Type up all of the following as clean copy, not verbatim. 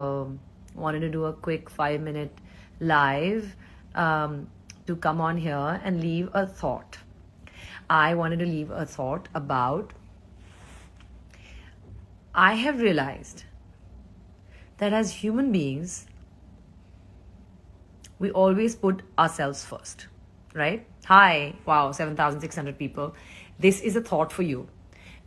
wanted to do a quick 5-minute live to come on here and leave a thought. I wanted to leave a thought about I have realized that as human beings, we always put ourselves first, right? Hi, wow, 7,600 people. This is a thought for you.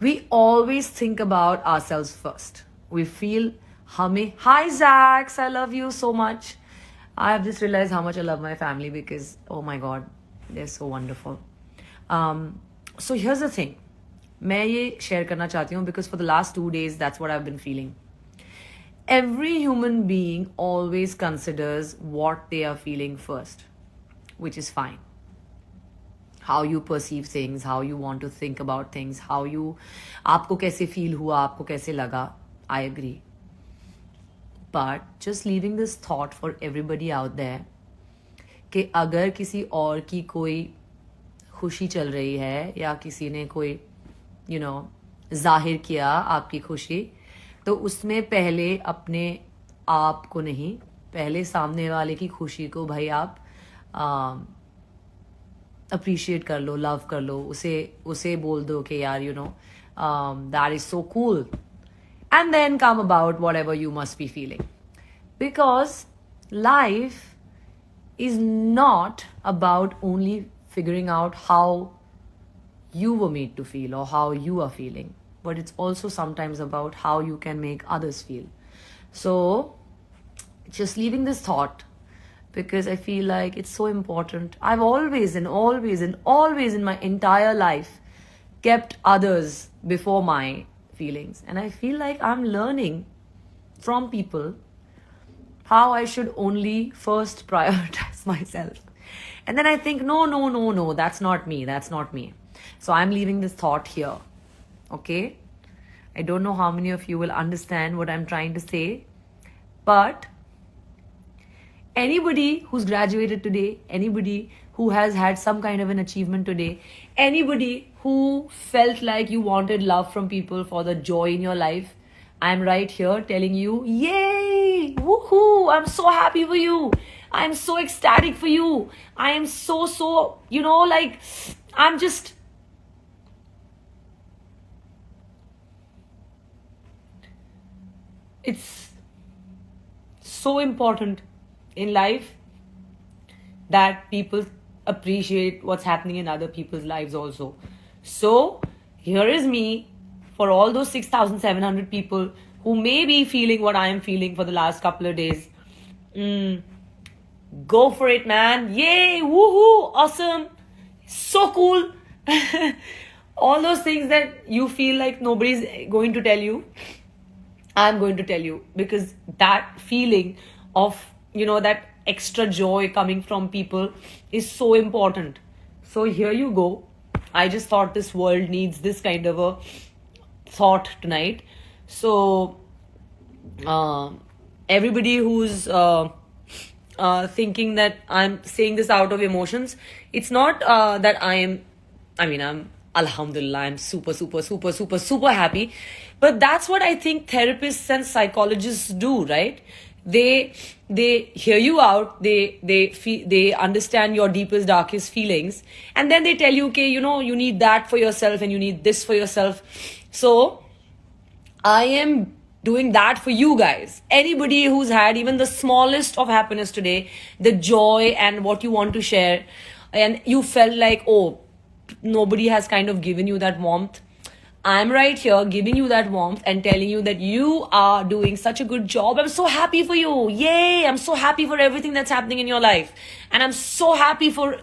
We always think about ourselves first. We feel humming. Hi, Zax, I love you so much. I have just realized how much I love my family because, oh my God, they're so wonderful. So here's the thing. मैं ये share करना चाहती हूँ because for the last 2 days, that's what I've been feeling. Every human being always considers what they are feeling first, which is fine. How you perceive things, how you want to think about things, how you, आपको कैसे feel हुआ, आपको कैसे लगा, I agree. But just leaving this thought for everybody out there कि अगर किसी और की कोई खुशी चल रही है या किसी ने कोई जाहिर किया आपकी खुशी, तो उसमें पहले अपने आप को नहीं, पहले सामने वाले की खुशी को भाई आप अप्रिशिएट कर लो, लव कर लो, उसे बोल दो कि यार that is so cool, and then come about whatever you must be feeling. Because life is not about only figuring out how you were made to feel or how you are feeling, but it's also sometimes about how you can make others feel. So just leaving this thought because I feel like it's so important. I've always in my entire life kept others before my feelings, and I feel like I'm learning from people how I should only first prioritize myself. And then I think no, that's not me. So I'm leaving this thought here. Okay, I don't know how many of you will understand what I'm trying to say, but anybody who's graduated today, anybody who has had some kind of an achievement today, anybody who felt like you wanted love from people for the joy in your life, I'm right here telling you, yay, woohoo, I'm so happy for you. I'm so ecstatic for you. I am so, like, I'm just, it's so important in life that people appreciate what's happening in other people's lives also. So here is me for all those 6,700 people who may be feeling what I am feeling for the last couple of days. Go for it, man. Yay, woohoo, awesome, so cool. All those things that you feel like nobody's going to tell you, I'm going to tell you, because that feeling of, that extra joy coming from people is so important. So here you go. I just thought this world needs this kind of a thought tonight. So everybody who's thinking that I'm saying this out of emotions, it's not that I'm Alhamdulillah, I'm super happy. But that's what I think therapists and psychologists do, right? They hear you out, they understand your deepest, darkest feelings, and then they tell you, okay, you need that for yourself and you need this for yourself. So I am doing that for you guys. Anybody who's had even the smallest of happiness today, the joy and what you want to share, and you felt like, oh, nobody has kind of given you that warmth, I'm right here giving you that warmth and telling you that you are doing such a good job. I'm so happy for you. Yay, I'm so happy for everything that's happening in your life, and I'm so happy for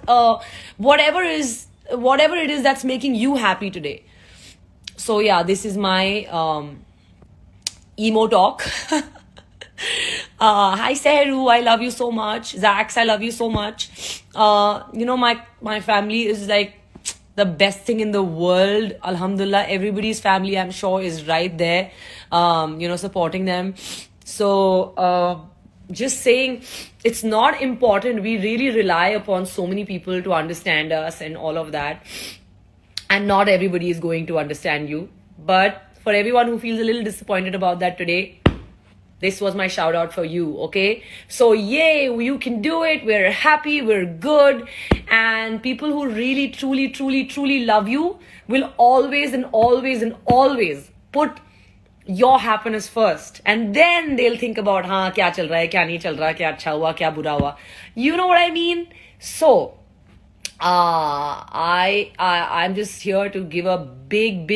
whatever it is that's making you happy today. So yeah, this is my emo talk. Hi Seheru, I love you so much. Zax, I love you so much. My family is like the best thing in the world. Alhamdulillah, everybody's family, I'm sure, is right there, supporting them. So just saying, it's not important. We really rely upon so many people to understand us and all of that, and not everybody is going to understand you. But for everyone who feels a little disappointed about that today, this was my shout out for you. Okay, so yay, you can do it. We're happy, we're good, and people who really truly love you will always and always and always put your happiness first, and then they'll think about हाँ क्या चल रहा है, क्या नहीं चल रहा, क्या अच्छा हुआ, क्या बुरा हुआ. You know what I mean? So I'm just here to give a big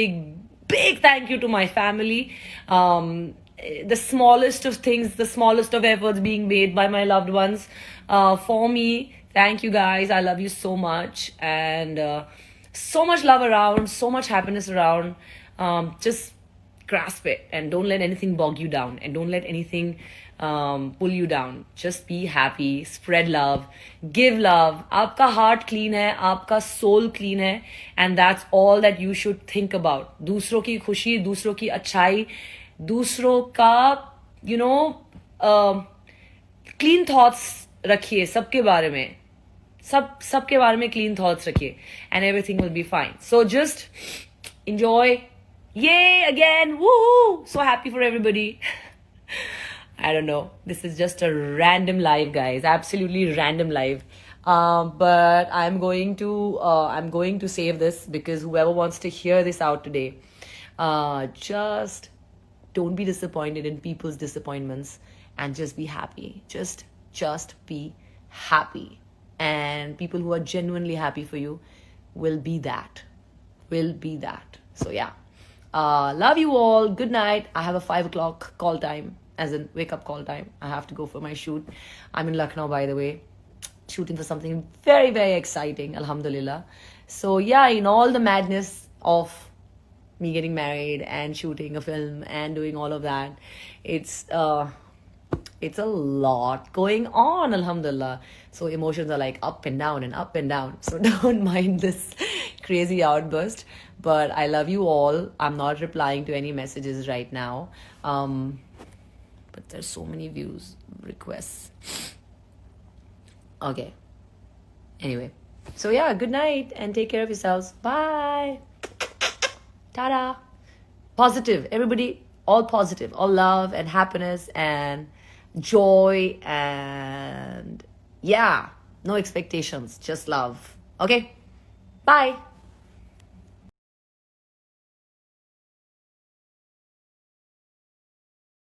thank you to my family. The smallest of things, the smallest of efforts being made by my loved ones for me. Thank you guys. I love you so much, and so much love around, so much happiness around. Just grasp it and don't let anything bog you down, and don't let anything pull you down. Just be happy, spread love, give love. आपका heart clean है, आपका soul clean है, and that's all that you should think about. दूसरों की खुशी, दूसरों की अच्छाई, दूसरों का clean thoughts रखिए सबके बारे में. सबके बारे में clean thoughts रखिए, and everything will be fine. So just enjoy. Yay again, woo! So happy for everybody. I don't know, this is just a random live, guys, absolutely random live, but I'm going to save this, because whoever wants to hear this out today, just don't be disappointed in people's disappointments, and just be happy. Just be happy, and people who are genuinely happy for you will be that. So yeah, love you all. Good night. I have a 5 o'clock call time, as in wake up call time. I have to go for my shoot. I'm in Lucknow, by the way, shooting for something very exciting, alhamdulillah. So yeah, in all the madness of me getting married and shooting a film and doing all of that, it's a lot going on, alhamdulillah. So emotions are like up and down and up and down. So don't mind this crazy outburst, but I love you all. I'm not replying to any messages right now, but there's so many views requests. Okay, anyway, so yeah, good night and take care of yourselves. Bye. Ta-da. Positive, everybody, all positive, all love and happiness and joy, and yeah, no expectations, just love. Okay, bye.